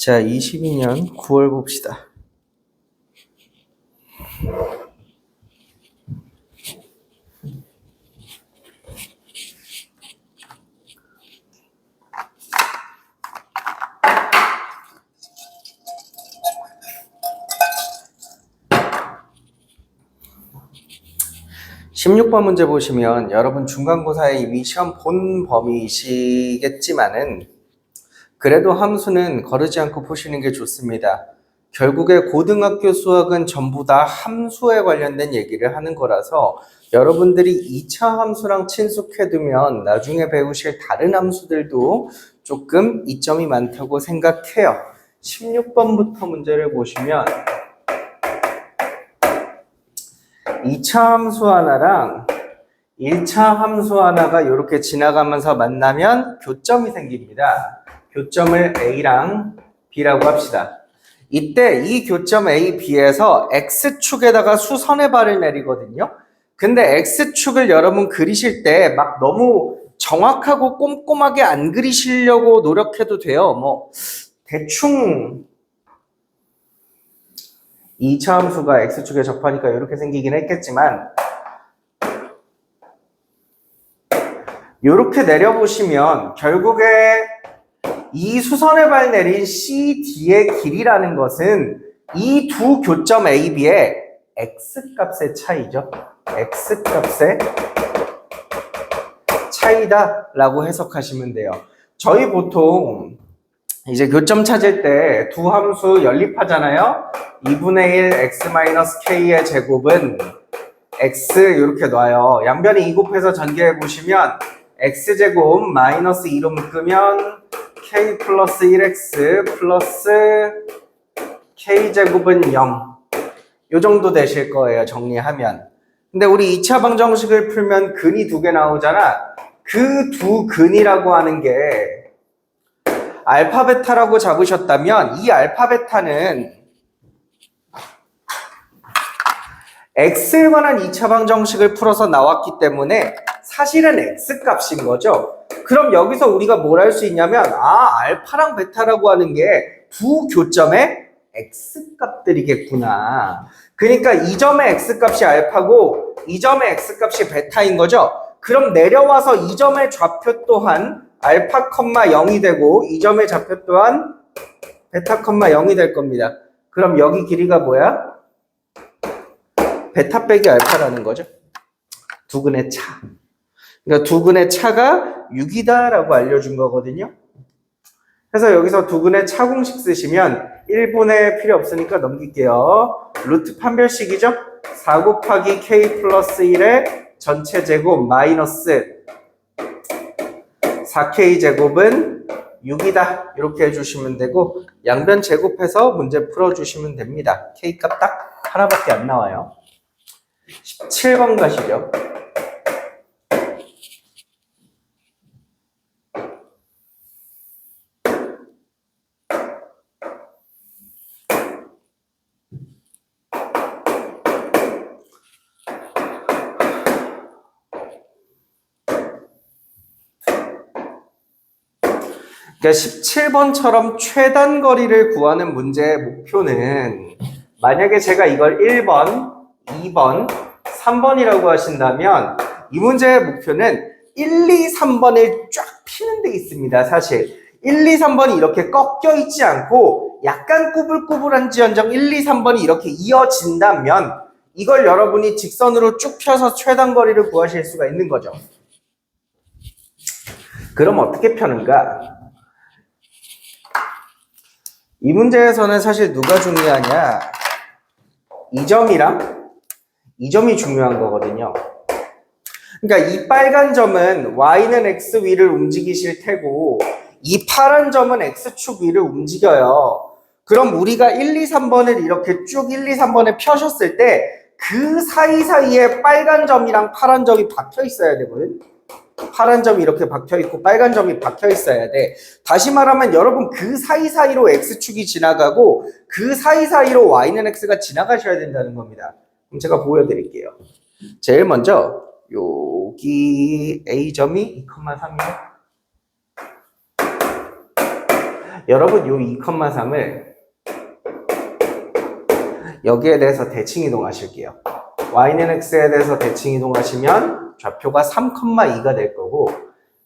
자, 22년 9월 봅시다. (16번) 문제 보시면 여러분 중간고사에 이미 시험 본 범위이시겠지만은 그래도 함수는 거르지 않고 푸시는 게 좋습니다. 결국에 고등학교 수학은 전부 다 함수에 관련된 얘기를 하는 거라서 여러분들이 2차 함수랑 친숙해두면 나중에 배우실 다른 함수들도 조금 이점이 많다고 생각해요. 16번부터 문제를 보시면 2차 함수 하나랑 1차 함수 하나가 이렇게 지나가면서 만나면 교점이 생깁니다. 교점을 A랑 B라고 합시다. 이때 이 교점 A, B에서 X축에다가 수선의 발을 내리거든요. 근데 X축을 여러분 그리실 때 막 너무 정확하고 꼼꼼하게 안 그리시려고 노력해도 돼요. 뭐 대충 2차 함수가 X축에 접하니까 이렇게 생기긴 했겠지만 이렇게 내려보시면 결국에 이 수선의 발 내린 CD의 길이라는 것은 이 두 교점 A, B의 X값의 차이죠. X값의 차이다 라고 해석하시면 돼요. 저희 보통 이제 교점 찾을 때 두 함수 연립하잖아요. 2분의 1 x-k의 제곱은 x 이렇게 놔요. 양변에 2 곱해서 전개해 보시면 x제곱 마이너스 2로 묶으면 k 플러스 1x 플러스 k제곱은 0. 요 정도 되실 거예요, 정리하면. 근데 우리 2차 방정식을 풀면 근이 두 개 나오잖아. 그 두 근이라고 하는 게 알파 베타라고 잡으셨다면 이 알파 베타는 x에 관한 2차 방정식을 풀어서 나왔기 때문에 사실은 x값인 거죠. 그럼 여기서 우리가 뭘 할 수 있냐면 알파랑 베타라고 하는 게 두 교점의 x값들이겠구나. 그러니까 이 점의 x값이 알파고 이 점의 x값이 베타인 거죠. 그럼 내려와서 이 점의 좌표 또한 알파, 0이 되고 이 점의 좌표 또한 베타, 0이 될 겁니다. 그럼 여기 길이가 뭐야? 베타 빼기 알파라는 거죠. 두근의 차. 그러니까 두근의 차가 6이다 라고 알려준 거거든요. 그래서 여기서 두근의 차 공식 쓰시면 1분의 필요 없으니까 넘길게요. 루트 판별식이죠. 4 곱하기 k 플러스 1의 전체 제곱 마이너스 4k 제곱은 6이다 이렇게 해주시면 되고 양변 제곱해서 문제 풀어주시면 됩니다. k값 딱 하나밖에 안 나와요. 17번 가시죠. 그러니까 17번처럼 최단 거리를 구하는 문제의 목표는 만약에 제가 이걸 1번, 2번, 3번이라고 하신다면 이 문제의 목표는 1, 2, 3번을 쫙 피는 데 있습니다. 사실 1, 2, 3번이 이렇게 꺾여 있지 않고 약간 꾸불꾸불한 지연정 1, 2, 3번이 이렇게 이어진다면 이걸 여러분이 직선으로 쭉 펴서 최단 거리를 구하실 수가 있는 거죠. 그럼 어떻게 펴는가? 이 문제에서는 사실 누가 중요하냐? 이 점이랑 이 점이 중요한 거거든요. 그러니까 이 빨간 점은 y는 x 위를 움직이실 테고 이 파란 점은 x축 위를 움직여요. 그럼 우리가 1, 2, 3번을 이렇게 쭉 1, 2, 3번에 펴셨을 때 그 사이사이에 빨간 점이랑 파란 점이 박혀 있어야 되거든. 파란 점이 이렇게 박혀있고 빨간 점이 박혀있어야 돼. 다시 말하면 여러분 그 사이사이로 x축이 지나가고 그 사이사이로 y는 x가 지나가셔야 된다는 겁니다. 그럼 제가 보여드릴게요. 제일 먼저 여기 a점이 2,3이요. 여러분 요 2,3을 여기에 대해서 대칭 이동하실게요. y는 x에 대해서 대칭 이동하시면 좌표가 3,2가 될 거고,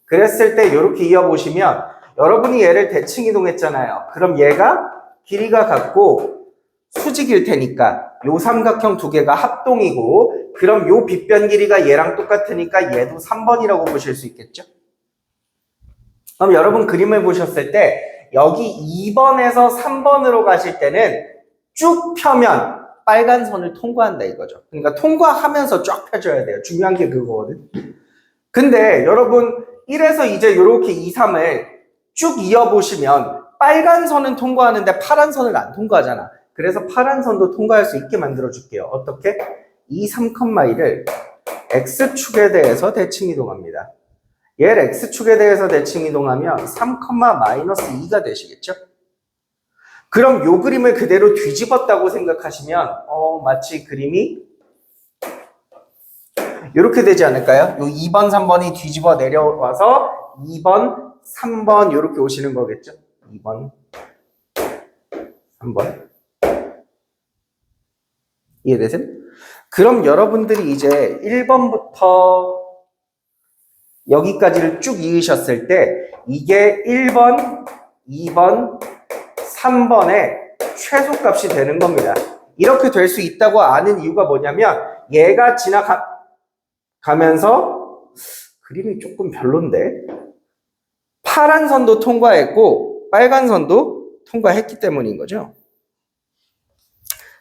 그랬을 때 이렇게 이어보시면 여러분이 얘를 대칭 이동했잖아요. 그럼 얘가 길이가 같고 수직일 테니까 요 삼각형 두 개가 합동이고, 그럼 요 빗변 길이가 얘랑 똑같으니까 얘도 3번이라고 보실 수 있겠죠? 그럼 여러분 그림을 보셨을 때 여기 2번에서 3번으로 가실 때는 쭉 펴면 빨간 선을 통과한다 이거죠. 그러니까 통과하면서 쫙 펴줘야 돼요. 중요한 게 그거거든. 근데 여러분 1에서 이제 이렇게 2, 3을 쭉 이어보시면 빨간 선은 통과하는데 파란 선을 안 통과하잖아. 그래서 파란 선도 통과할 수 있게 만들어 줄게요. 어떻게? 이 3,2를 x축에 대해서 대칭 이동합니다. 얘를 x축에 대해서 대칭 이동하면 3,-2가 되시겠죠? 그럼 요 그림을 그대로 뒤집었다고 생각하시면 마치 그림이 이렇게 되지 않을까요? 요 2번, 3번이 뒤집어 내려와서 2번, 3번 이렇게 오시는 거겠죠? 2번, 3번. 이해되세요? 그럼 여러분들이 이제 1번부터 여기까지를 쭉 이으셨을 때 이게 1번, 2번, 3번의 최소값이 되는 겁니다. 이렇게 될 수 있다고 아는 이유가 뭐냐면 얘가 지나가면서 그림이 조금 별론데 파란 선도 통과했고 빨간 선도 통과했기 때문인 거죠.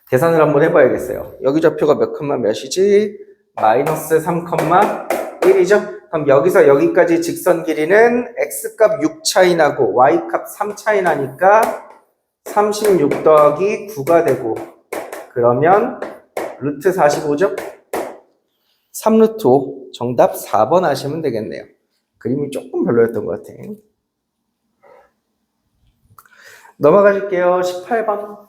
계산을 한번 해봐야겠어요. 여기 좌표가 몇 컴마 몇이지? 마이너스 3,1이죠? 그럼 여기서 여기까지 직선 길이는 x값 6 차이 나고 y값 3 차이 나니까 36 더하기 9가 되고, 그러면 루트 45죠? 3루트 5. 정답 4번 하시면 되겠네요. 그림이 조금 별로였던 것 같아요. 넘어가실게요. 18번.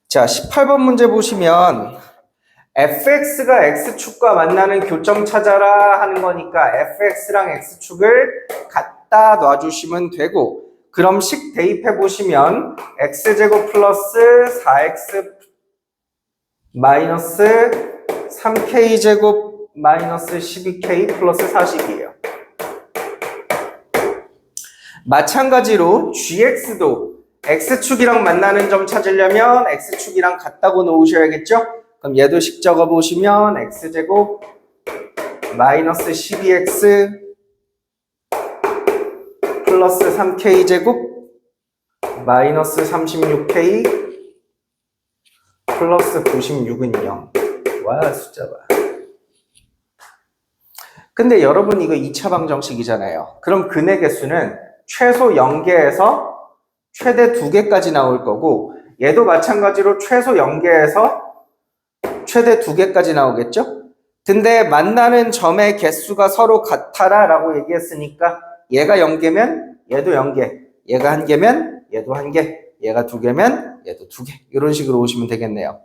자, 18번 문제 보시면 fx가 x축과 만나는 교점 찾아라 하는 거니까 fx랑 x축을 갖다 놔주시면 되고, 그럼 식 대입해 보시면 x제곱 플러스 4x 마이너스 3k제곱 마이너스 12k 플러스 40이에요. 마찬가지로 gx도 x축이랑 만나는 점 찾으려면 x축이랑 같다고 놓으셔야겠죠? 그럼 얘도 식 적어보시면 x제곱 마이너스 12x 플러스 3k제곱 마이너스 36k 플러스 96은 0. 와, 숫자 봐. 근데 여러분 이거 2차 방정식이잖아요. 그럼 근의 개수는 최소 0개에서 최대 2개까지 나올 거고, 얘도 마찬가지로 최소 0개에서 최대 2개까지 나오겠죠? 근데 만나는 점의 개수가 서로 같아라 라고 얘기했으니까 얘가 0개면 얘도 0개, 얘가 1개면 얘도 1개, 얘가 2개면 얘도 2개, 이런 식으로 오시면 되겠네요.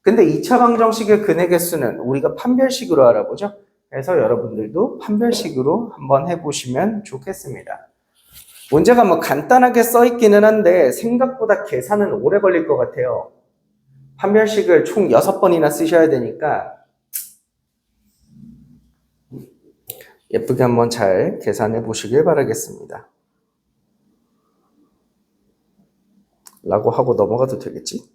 근데 2차 방정식의 근의 개수는 우리가 판별식으로 알아보죠? 그래서 여러분들도 판별식으로 한번 해보시면 좋겠습니다. 문제가 뭐 간단하게 써있기는 한데 생각보다 계산은 오래 걸릴 것 같아요. 판별식을 총 6번이나 쓰셔야 되니까 예쁘게 한번 잘 계산해 보시길 바라겠습니다. 라고 하고 넘어가도 되겠지?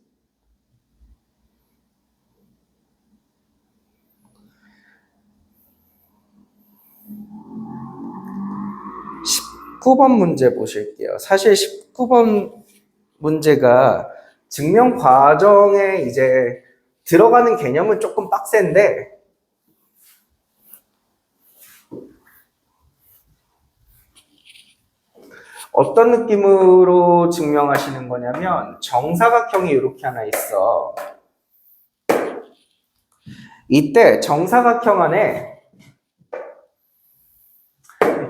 (19번) 문제 보실게요. 사실 19번 문제가 증명 과정에 이제 들어가는 개념은 조금 빡센데 어떤 느낌으로 증명하시는 거냐면 정사각형이 이렇게 하나 있어. 이때 정사각형 안에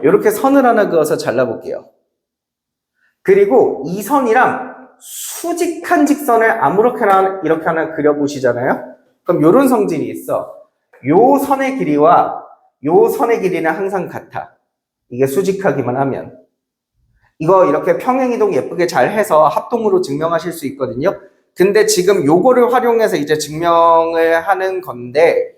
이렇게 선을 하나 그어서 잘라볼게요. 그리고 이 선이랑 수직한 직선을 아무렇게나 이렇게 하나 그려보시잖아요. 그럼 이런 성질이 있어. 요 선의 길이와 요 선의 길이는 항상 같아. 이게 수직하기만 하면. 이거 이렇게 평행이동 예쁘게 잘 해서 합동으로 증명하실 수 있거든요. 근데 지금 요거를 활용해서 이제 증명을 하는 건데,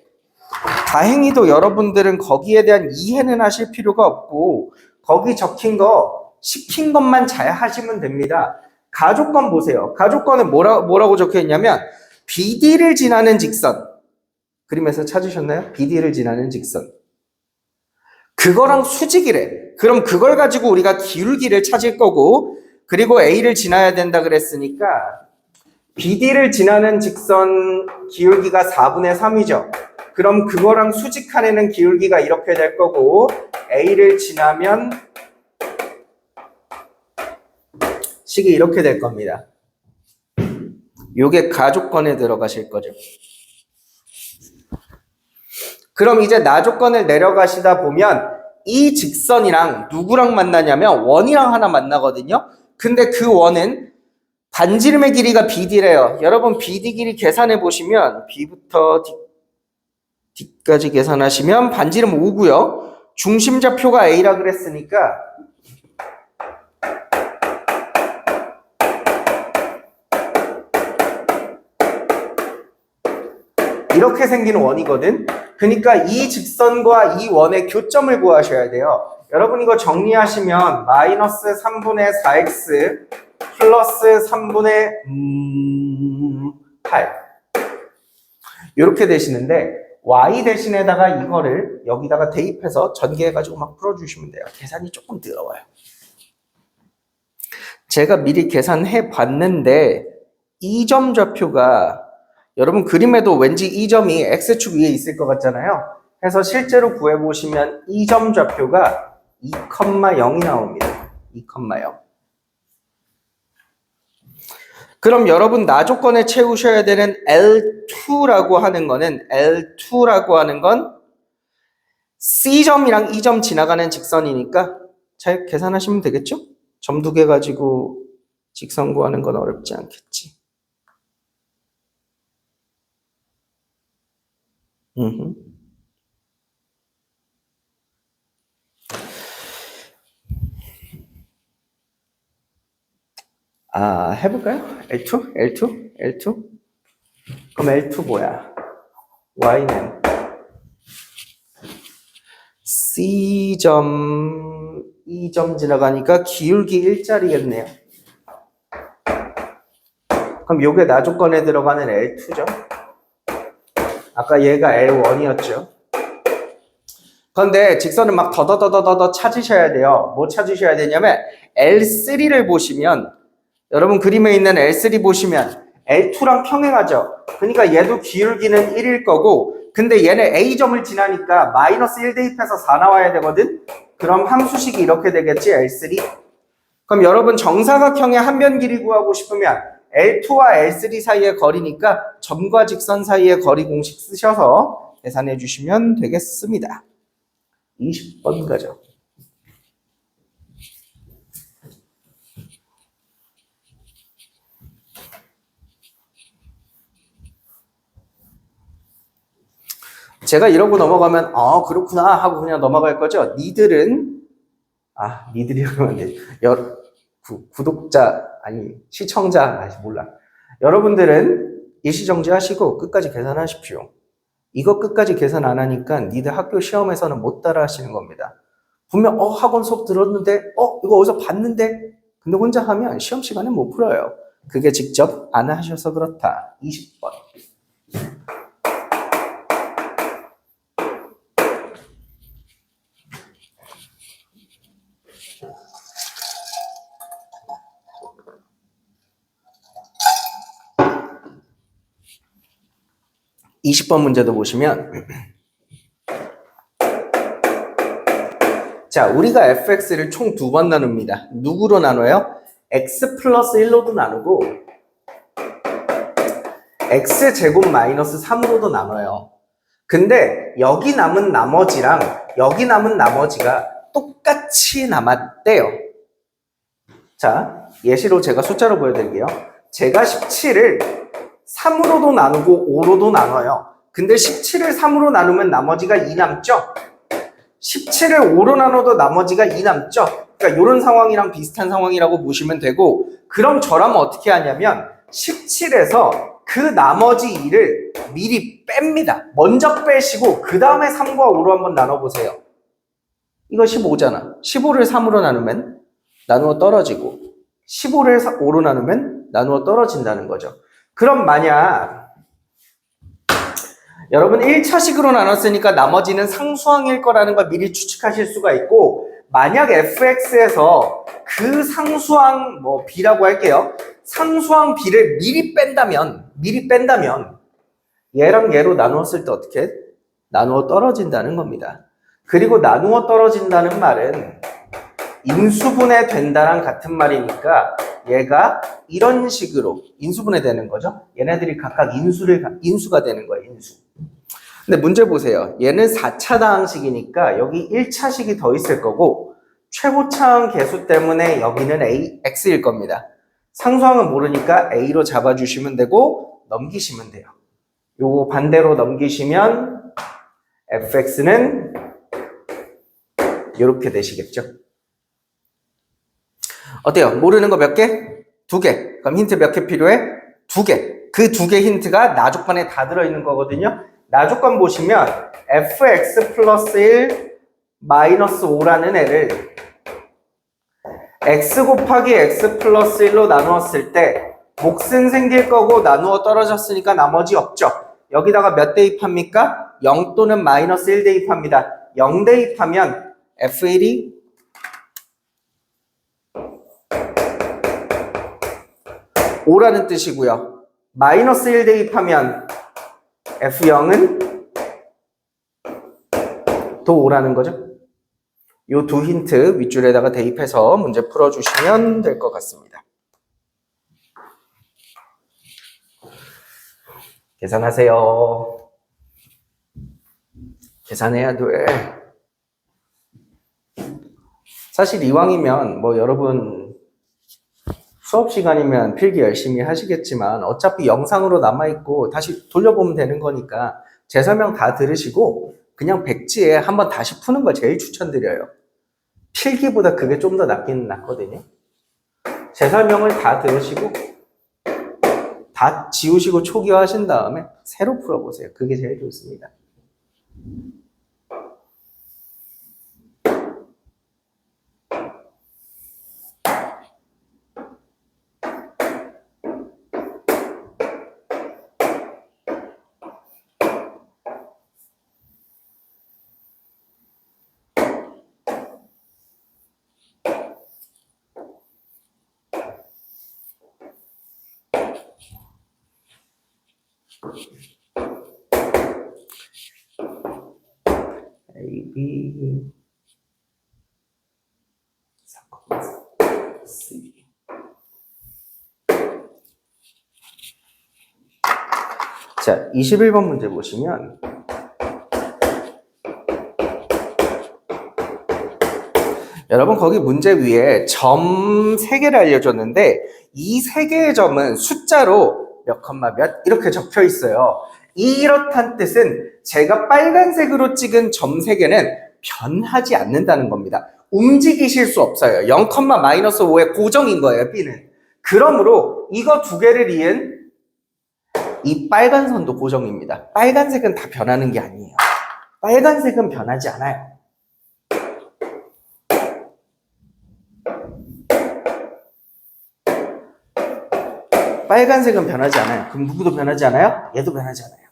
다행히도 여러분들은 거기에 대한 이해는 하실 필요가 없고, 거기 적힌 거, 시킨 것만 잘 하시면 됩니다. 가족권 보세요. 가족권에 뭐라고 적혀 있냐면, BD를 지나는 직선. 그림에서 찾으셨나요? BD를 지나는 직선. 그거랑 수직이래. 그럼 그걸 가지고 우리가 기울기를 찾을 거고, 그리고 A를 지나야 된다 그랬으니까 BD를 지나는 직선 기울기가 4분의 3이죠. 그럼 그거랑 수직한 애는 기울기가 이렇게 될 거고, A를 지나면 식이 이렇게 될 겁니다. 요게 가족권에 들어가실 거죠. 그럼 이제 나조건을 내려가시다 보면 이 직선이랑 누구랑 만나냐면 원이랑 하나 만나거든요. 근데 그 원은 반지름의 길이가 BD래요. 여러분 BD 길이 계산해 보시면 B부터 D까지 계산하시면 반지름 5고요. 중심좌표가 A라 그랬으니까 이렇게 생기는 원이거든. 그러니까 이 직선과 이 원의 교점을 구하셔야 돼요. 여러분 이거 정리하시면 마이너스 3분의 4x 플러스 3분의 8 이렇게 되시는데 y 대신에다가 이거를 여기다가 대입해서 전개해가지고 막 풀어주시면 돼요. 계산이 조금 더러워요. 제가 미리 계산해 봤는데 이 점 좌표가 여러분 그림에도 왠지 이 점이 x축 위에 있을 것 같잖아요. 그래서 실제로 구해보시면 이 점 좌표가 2,0이 나옵니다. 2,0. 그럼 여러분 나조건에 채우셔야 되는 L2라고 하는 건 C점이랑 이 점 지나가는 직선이니까 잘 계산하시면 되겠죠? 점 두 개 가지고 직선 구하는 건 어렵지 않겠지. 해볼까요? L2? 그럼 L2 뭐야? Y는 C점, E점 지나가니까 기울기 1짜리겠네요. 그럼 요게 나조건에 들어가는 L2죠? 아까 얘가 L1이었죠? 그런데 직선을 막 더더더더더 찾으셔야 돼요. 뭐 찾으셔야 되냐면 L3를 보시면 여러분 그림에 있는 L3 보시면 L2랑 평행하죠. 그러니까 얘도 기울기는 1일 거고 근데 얘는 A점을 지나니까 마이너스 1 대입해서 4 나와야 되거든. 그럼 함수식이 이렇게 되겠지. L3. 그럼 여러분 정사각형의 한 변 길이 구하고 싶으면 L2와 L3 사이의 거리니까 점과 직선 사이의 거리 공식 쓰셔서 계산해 주시면 되겠습니다. 20번 가죠. 제가 이러고 넘어가면 그렇구나 하고 그냥 넘어갈 거죠. 니들이라고 하면 안 돼. 구독자 시청자 몰라. 여러분들은 일시정지 하시고 끝까지 계산하십시오. 이거 끝까지 계산 안 하니까 니들 학교 시험에서는 못 따라 하시는 겁니다. 분명 학원 수업 들었는데 이거 어디서 봤는데 근데 혼자 하면 시험 시간에 못 풀어요. 그게 직접 안 하셔서 그렇다. 20번. (20번) 문제도 보시면 자, 우리가 fx를 총 2번 나눕니다. 누구로 나눠요? x 플러스 1로도 나누고 x제곱 마이너스 3으로도 나눠요. 근데 여기 남은 나머지랑 여기 남은 나머지가 똑같이 남았대요. 자, 예시로 제가 숫자로 보여드릴게요. 제가 17을 3으로도 나누고 5로도 나눠요. 근데 17을 3으로 나누면 나머지가 2 남죠? 17을 5로 나눠도 나머지가 2 남죠? 그러니까 이런 상황이랑 비슷한 상황이라고 보시면 되고, 그럼 저라면 어떻게 하냐면 17에서 그 나머지 2를 미리 뺍니다. 먼저 빼시고 그 다음에 3과 5로 한번 나눠보세요. 이거 15잖아. 15를 3으로 나누면 나누어 떨어지고 15를 5로 나누면 나누어 떨어진다는 거죠. 그럼 만약 여러분 1차식으로 나눴으니까 나머지는 상수항일 거라는 걸 미리 추측하실 수가 있고, 만약 fx에서 그 상수항 b라고 할게요. 상수항 b를 미리 뺀다면 얘랑 얘로 나누었을 때 어떻게? 나누어 떨어진다는 겁니다. 그리고 나누어 떨어진다는 말은 인수분해 된다랑 같은 말이니까 얘가 이런 식으로 인수분해 되는 거죠. 얘네들이 각각 인수가 되는 거예요. 인수. 근데 문제 보세요. 얘는 4차 다항식이니까 여기 1차식이 더 있을 거고, 최고차항 계수 때문에 여기는 x일 겁니다. 상수항은 모르니까 a로 잡아주시면 되고 넘기시면 돼요. 요거 반대로 넘기시면 fx는 이렇게 되시겠죠. 어때요? 모르는 거 몇 개? 2개. 그럼 힌트 몇 개 필요해? 2개. 그 2개 힌트가 나조건에 다 들어있는 거거든요. 나조건 보시면 fx 플러스 1 마이너스 5라는 애를 x 곱하기 x 플러스 1로 나누었을 때 몫은 생길 거고 나누어 떨어졌으니까 나머지 없죠. 여기다가 몇 대입합니까? 0 또는 마이너스 1 대입합니다. 0 대입하면 f1이 O라는 뜻이고요. 마이너스 1 대입하면 F0은 또 O라는 거죠. 요 두 힌트 윗줄에다가 대입해서 문제 풀어주시면 될 것 같습니다. 계산하세요. 계산해야 돼. 사실 이왕이면 여러분 수업 시간이면 필기 열심히 하시겠지만 어차피 영상으로 남아있고 다시 돌려보면 되는 거니까 제 설명 다 들으시고 그냥 백지에 한번 다시 푸는 걸 제일 추천드려요. 필기보다 그게 좀 더 낫긴 낫거든요. 제 설명을 다 들으시고 다 지우시고 초기화하신 다음에 새로 풀어보세요. 그게 제일 좋습니다. A, B, C. 자, 21번 문제 보시면 여러분 거기 문제 위에 점 3개를 알려줬는데 이 3개의 점은 숫자로 몇 컴마 몇 이렇게 적혀 있어요. 이렇단 뜻은 제가 빨간색으로 찍은 점 3개는 변하지 않는다는 겁니다. 움직이실 수 없어요. 0, 마이너스 5의 고정인 거예요, B는. 그러므로 이거 2개를 이은 이 빨간 선도 고정입니다. 빨간색은 다 변하는 게 아니에요. 빨간색은 변하지 않아요. 빨간색은 변하지 않아요. 그럼 누구도 변하지 않아요? 얘도 변하지 않아요.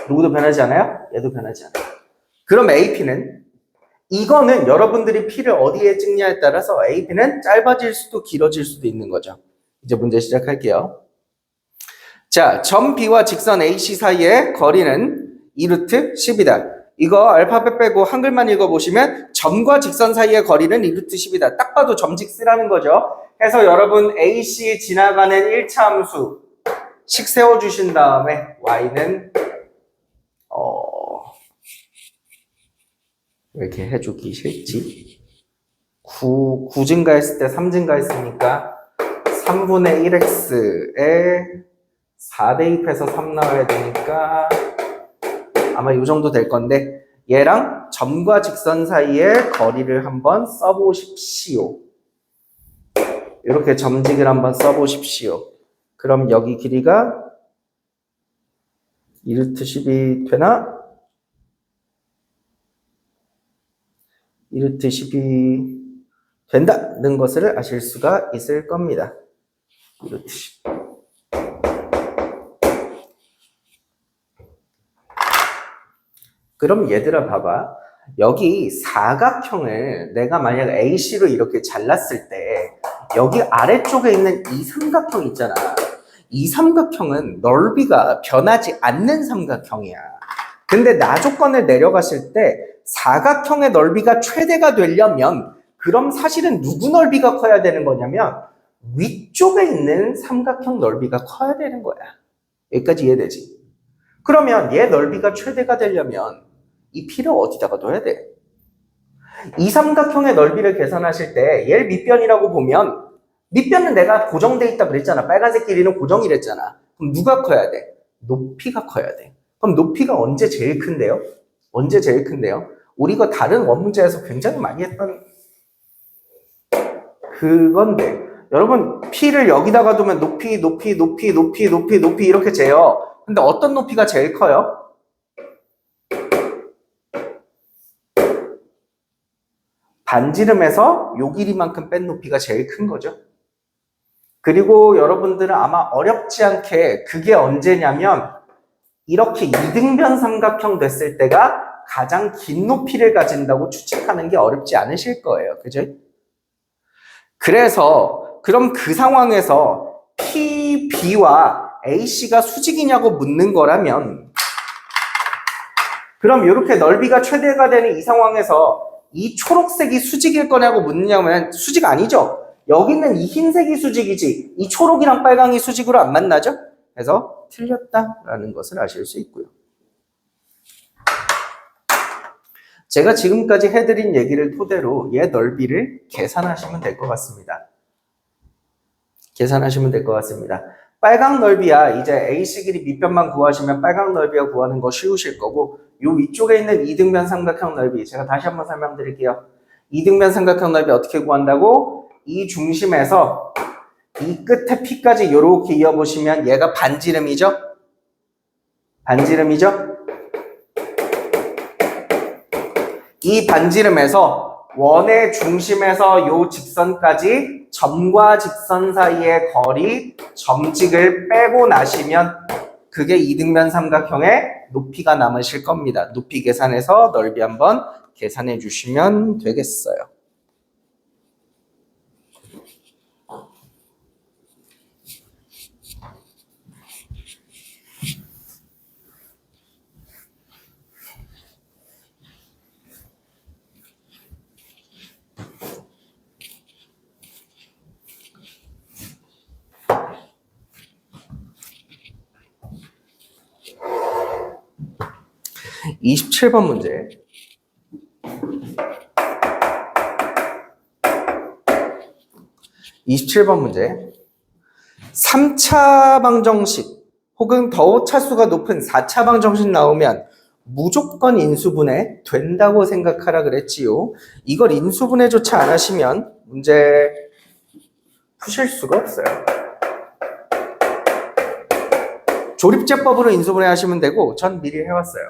누구도 변하지 않아요? 얘도 변하지 않아요. 그럼 AP는 이거는 여러분들이 P를 어디에 찍냐에 따라서 AP는 짧아질 수도 길어질 수도 있는 거죠. 이제 문제 시작할게요. 자, 점 B와 직선 AC 사이의 거리는 2루트 10이다. 이거 알파벳 빼고 한글만 읽어보시면 점과 직선 사이의 거리는 2루트 10이다. 딱 봐도 점직 쓰라는 거죠. 해서 여러분 AC 지나가는 1차 함수씩 세워주신 다음에 Y는 왜 이렇게 해주기 싫지? 9 증가했을 때 3 증가했으니까 3분의 1x에 4 대입해서 3 나와야 되니까 아마 이 정도 될 건데 얘랑 점과 직선 사이의 거리를 한번 써보십시오. 이렇게 점직을 한번 써보십시오. 그럼 여기 길이가 2루트 10이 되나? 2루트 10이 된다는 것을 아실 수가 있을 겁니다. 2루트 10. 그럼 얘들아 봐봐. 여기 사각형을 내가 만약 AC로 이렇게 잘랐을 때 여기 아래쪽에 있는 이 삼각형 있잖아. 이 삼각형은 넓이가 변하지 않는 삼각형이야. 근데 나 조건을 내려갔을 때 사각형의 넓이가 최대가 되려면 그럼 사실은 누구 넓이가 커야 되는 거냐면 위쪽에 있는 삼각형 넓이가 커야 되는 거야. 여기까지 이해되지? 그러면 얘 넓이가 최대가 되려면 이 P를 어디다가 둬야 돼? 이 삼각형의 넓이를 계산하실 때 얘를 밑변이라고 보면 밑변은 내가 고정돼 있다 그랬잖아. 빨간색 길이는 고정이랬잖아. 그럼 누가 커야 돼? 높이가 커야 돼. 그럼 높이가 언제 제일 큰데요? 언제 제일 큰데요? 우리가 다른 원문제에서 굉장히 많이 했던 그건데 여러분 P를 여기다가 두면 높이 이렇게 재요. 근데 어떤 높이가 제일 커요? 반지름에서 요 길이만큼 뺀 높이가 제일 큰 거죠. 그리고 여러분들은 아마 어렵지 않게 그게 언제냐면 이렇게 이등변 삼각형 됐을 때가 가장 긴 높이를 가진다고 추측하는 게 어렵지 않으실 거예요. 그죠? 그래서 그럼 그 상황에서 P, B와 AC가 수직이냐고 묻는 거라면 그럼 이렇게 넓이가 최대가 되는 이 상황에서 이 초록색이 수직일 거냐고 묻냐면 수직 아니죠? 여기 있는 이 흰색이 수직이지 이 초록이랑 빨강이 수직으로 안 만나죠? 그래서 틀렸다라는 것을 아실 수 있고요. 제가 지금까지 해드린 얘기를 토대로 얘 넓이를 계산하시면 될 것 같습니다. 계산하시면 될 것 같습니다. 빨강 넓이야 이제 AC 길이 밑변만 구하시면 빨강 넓이야 구하는 거 쉬우실 거고 요 위쪽에 있는 이등변 삼각형 넓이 제가 다시 한번 설명드릴게요. 이등변 삼각형 넓이 어떻게 구한다고? 이 중심에서 이 끝에 P까지 이렇게 이어보시면 얘가 반지름이죠? 반지름이죠? 이 반지름에서 원의 중심에서 요 직선까지 점과 직선 사이의 거리 점직을 빼고 나시면 그게 이등변 삼각형의 높이가 남으실 겁니다. 높이 계산해서 넓이 한번 계산해 주시면 되겠어요. (27번) 문제. 27번 문제. 3차 방정식 혹은 더 차수가 높은 4차 방정식 나오면 무조건 인수분해 된다고 생각하라 그랬지요. 이걸 인수분해조차 안 하시면 문제 푸실 수가 없어요. 조립제법으로 인수분해 하시면 되고 전 미리 해왔어요.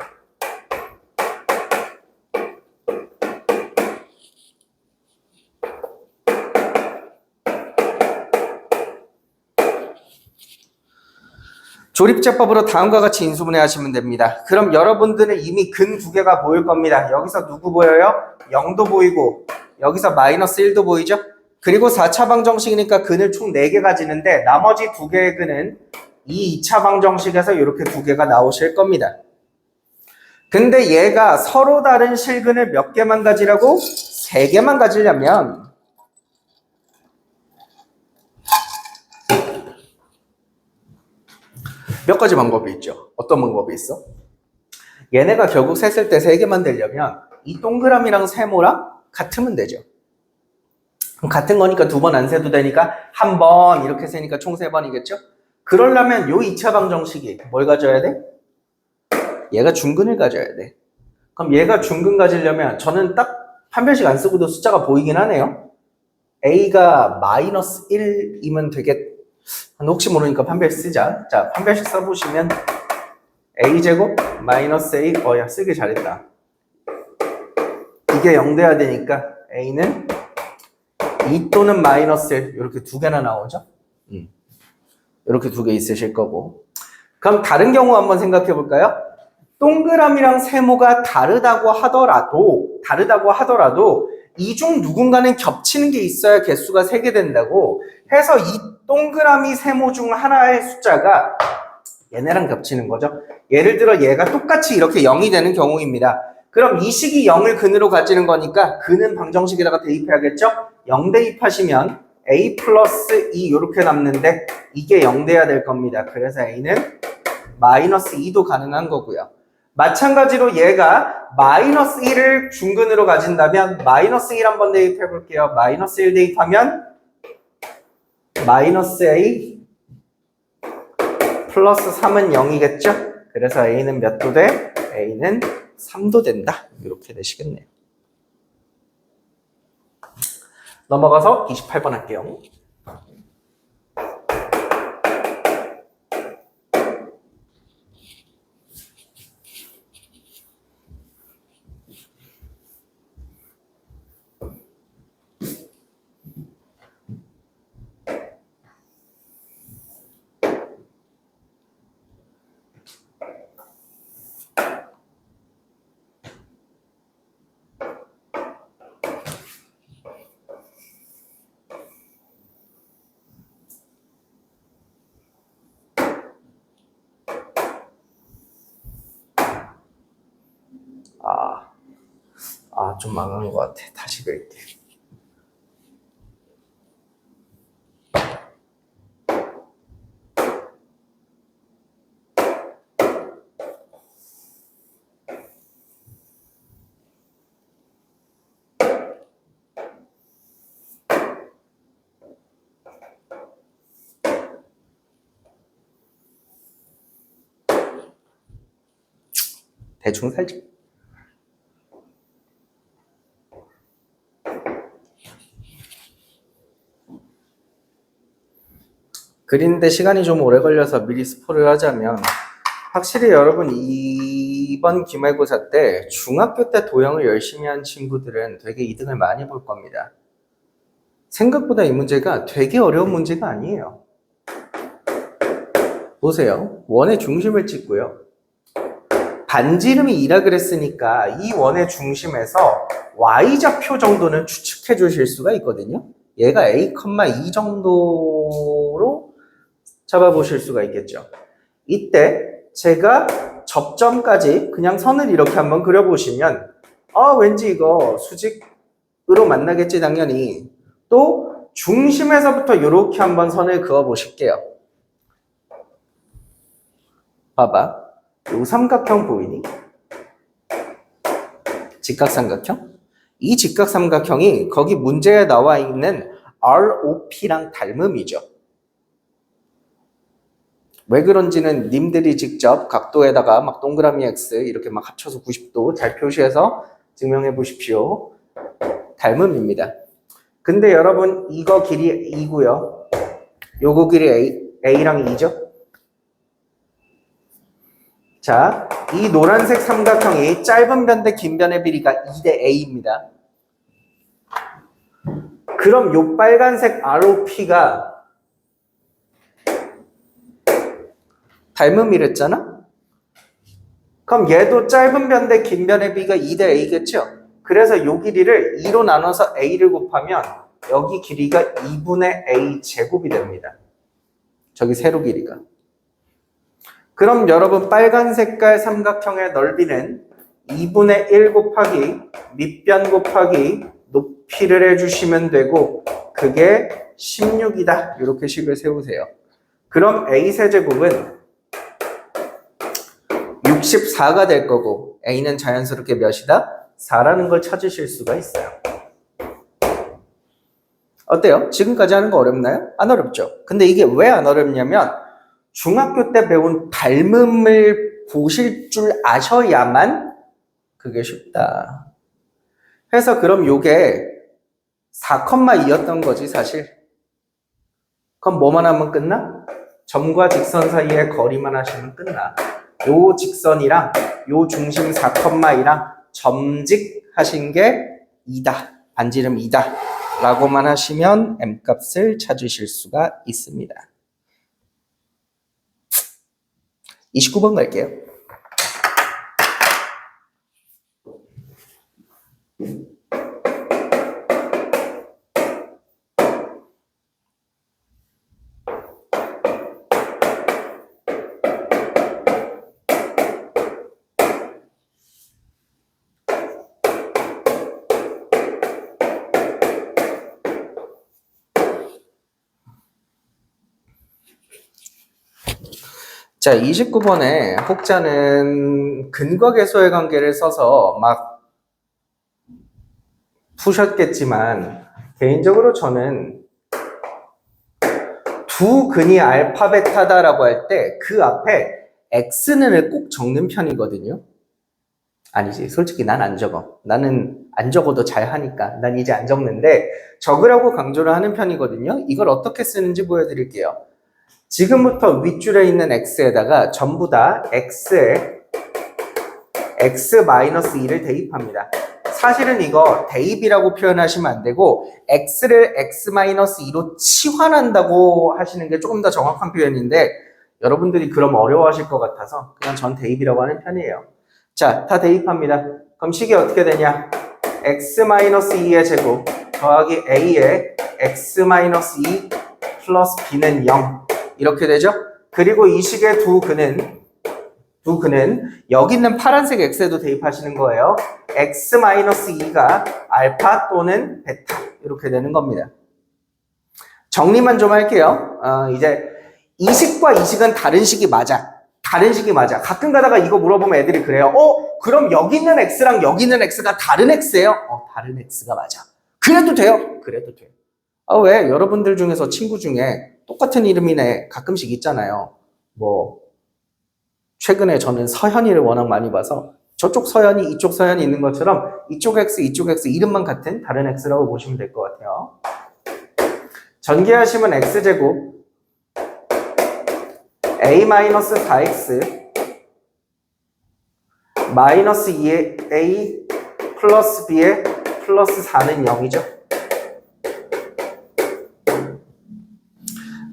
조립제법으로 다음과 같이 인수분해 하시면 됩니다. 그럼 여러분들은 이미 근 두 개가 보일 겁니다. 여기서 누구 보여요? 0도 보이고 여기서 마이너스 1도 보이죠? 그리고 4차 방정식이니까 근을 총 4개 가지는데 나머지 두 개의 근은 이 2차 방정식에서 이렇게 두 개가 나오실 겁니다. 근데 얘가 서로 다른 실근을 몇 개만 가지라고? 3개만 가지려면 몇 가지 방법이 있죠. 어떤 방법이 있어? 얘네가 결국 셌을 때 3개만 되려면 이 동그라미랑 세모랑 같으면 되죠. 그럼 같은 거니까 2번 안 세도 되니까 한 번 이렇게 세니까 총 3번이겠죠? 그러려면 요 2차 방정식이 뭘 가져야 돼? 얘가 중근을 가져야 돼. 그럼 얘가 중근 가지려면 저는 딱 판별식 안 쓰고도 숫자가 보이긴 하네요. a가 마이너스 1이면 되게 혹시 모르니까 판별 쓰자. 자, 판별식 써보시면 a제곱 마이너스 a 야 쓰기 잘했다. 이게 0 돼야 되니까 a는 2 또는 마이너스 1 이렇게 두 개나 나오죠. 이렇게 두 개 있으실 거고. 그럼 다른 경우 한번 생각해 볼까요? 동그라미랑 세모가 다르다고 하더라도 이 중 누군가는 겹치는 게 있어야 개수가 3개 된다고 해서 이 동그라미 세모 중 하나의 숫자가 얘네랑 겹치는 거죠. 예를 들어 얘가 똑같이 이렇게 0이 되는 경우입니다. 그럼 이 식이 0을 근으로 가지는 거니까 근은 방정식에다가 대입해야겠죠? 0 대입하시면 a 플러스 2 이렇게 남는데 이게 0 돼야 될 겁니다. 그래서 a는 마이너스 2도 가능한 거고요. 마찬가지로 얘가 마이너스 1을 중근으로 가진다면 마이너스 1 한번 대입해 볼게요. 마이너스 1 대입하면 마이너스 a 플러스 3은 0이겠죠? 그래서 a는 몇 도 돼? a는 3도 된다. 이렇게 되시겠네요. 넘어가서 28번 할게요. 좀 망한 것 같아. 다시 그릴게. 대충 살지. 그리는데 시간이 좀 오래 걸려서 미리 스포를 하자면 확실히 여러분 이번 기말고사 때 중학교 때 도형을 열심히 한 친구들은 되게 이득을 많이 볼 겁니다. 생각보다 이 문제가 되게 어려운 문제가 아니에요. 보세요. 원의 중심을 찍고요. 반지름이 2라 그랬으니까 이 원의 중심에서 y좌표 정도는 추측해 주실 수가 있거든요. 얘가 a, 2 정도로 잡아보실 수가 있겠죠. 이때 제가 접점까지 그냥 선을 이렇게 한번 그려보시면 왠지 이거 수직으로 만나겠지 당연히. 또 중심에서부터 이렇게 한번 선을 그어보실게요. 봐봐. 요 삼각형 보이니? 직각삼각형? 이 직각삼각형이 거기 문제에 나와 있는 ROP랑 닮음이죠. 왜 그런지는 님들이 직접 각도에다가 막 동그라미 X 이렇게 막 합쳐서 90도 잘 표시해서 증명해 보십시오. 닮음입니다. 근데 여러분 이거 길이 2고요. 요거 길이 A랑 2죠? 자, 이 노란색 삼각형이 짧은 변 대 긴 변의 비리가 2대 A입니다. 그럼 요 빨간색 ROP가 닮음이랬잖아? 그럼 얘도 짧은 변 대 긴 변의 비가 2대 A겠죠? 그래서 요 길이를 2로 나눠서 A를 곱하면 여기 길이가 2분의 A 제곱이 됩니다. 저기 세로 길이가. 그럼 여러분 빨간 색깔 삼각형의 넓이는 2분의 1 곱하기 밑변 곱하기 높이를 해주시면 되고 그게 16이다. 이렇게 식을 세우세요. 그럼 A 세제곱은 64가 될 거고 A는 자연스럽게 몇이다? 4라는 걸 찾으실 수가 있어요. 어때요? 지금까지 하는 거 어렵나요? 안 어렵죠? 근데 이게 왜 안 어렵냐면 중학교 때 배운 닮음을 보실 줄 아셔야만 그게 쉽다. 해서 그럼 요게 4,2였던 거지 사실. 그럼 뭐만 하면 끝나? 점과 직선 사이의 거리만 하시면 끝나. 요 직선이랑 요 중심 4,2랑 점직 하신 게 2다. 반지름 2다. 라고만 하시면 M값을 찾으실 수가 있습니다. 29번 갈게요. 자, 29번에 혹자는 근과계수의 관계를 써서 막 푸셨겠지만 개인적으로 저는 두 근이 알파 베타다라고 할 때 그 앞에 x는을 꼭 적는 편이거든요. 아니지, 솔직히 난 안 적어. 나는 안 적어도 잘 하니까 난 이제 안 적는데 적으라고 강조를 하는 편이거든요. 이걸 어떻게 쓰는지 보여드릴게요. 지금부터 윗줄에 있는 x에다가 전부 다 x에 x-2를 대입합니다. 사실은 이거 대입이라고 표현하시면 안 되고 x를 x-2로 치환한다고 하시는 게 조금 더 정확한 표현인데 여러분들이 그럼 어려워하실 것 같아서 그냥 전 대입이라고 하는 편이에요. 자, 다 대입합니다. 그럼 식이 어떻게 되냐? x-2의 제곱 더하기 a의 x-2 플러스 b는 0 이렇게 되죠? 그리고 이 식의 두 근은 여기 있는 파란색 x에도 대입하시는 거예요. x-2가 알파 또는 베타 이렇게 되는 겁니다. 정리만 좀 할게요. 이제 이 식과 이 식은 다른 식이 맞아. 다른 식이 맞아. 가끔 가다가 이거 물어보면 애들이 그래요. 그럼 여기 있는 x랑 여기 있는 x가 다른 x예요? 다른 x가 맞아. 그래도 돼요? 그래도 돼요. 왜? 여러분들 중에서 친구 중에 똑같은 이름이네 가끔씩 있잖아요. 최근에 저는 서현이를 워낙 많이 봐서 저쪽 서현이 이쪽 서현이 있는 것처럼 이쪽 x 이름만 같은 다른 x라고 보시면 될 것 같아요. 전개하시면 x제곱 a-4x 마이너스 2a 플러스 b의 플러스 4는 0이죠.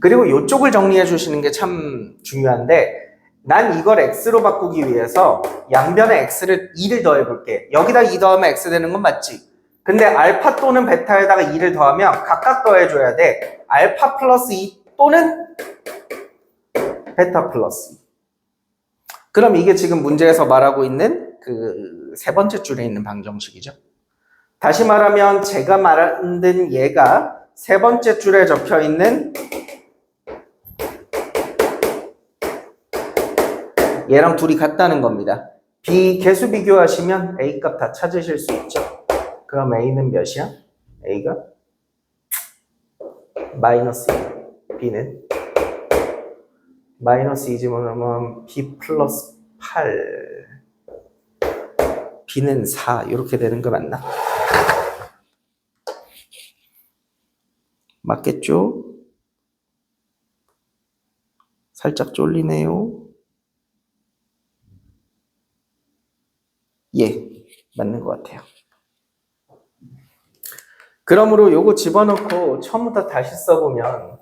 그리고 이쪽을 정리해 주시는 게 참 중요한데 난 이걸 x로 바꾸기 위해서 양변에 x를 2를 더해 볼게. 여기다 2 더하면 x 되는 건 맞지? 근데 알파 또는 베타에다가 2를 더하면 각각 더해줘야 돼. 알파 플러스 2 또는 베타 플러스 2. 그럼 이게 지금 문제에서 말하고 있는 그 세 번째 줄에 있는 방정식이죠. 다시 말하면 제가 만든 얘가 세 번째 줄에 적혀 있는 얘랑 둘이 같다는 겁니다. 개수 비교하시면 A 값 다 찾으실 수 있죠. 그럼 A는 몇이야? A가 마이너스 2, B는 마이너스 2지만 B 플러스 8, B는 4 이렇게 되는 거 맞나? 맞겠죠? 살짝 쫄리네요. 예, 맞는 것 같아요. 그러므로 요거 집어넣고 처음부터 다시 써보면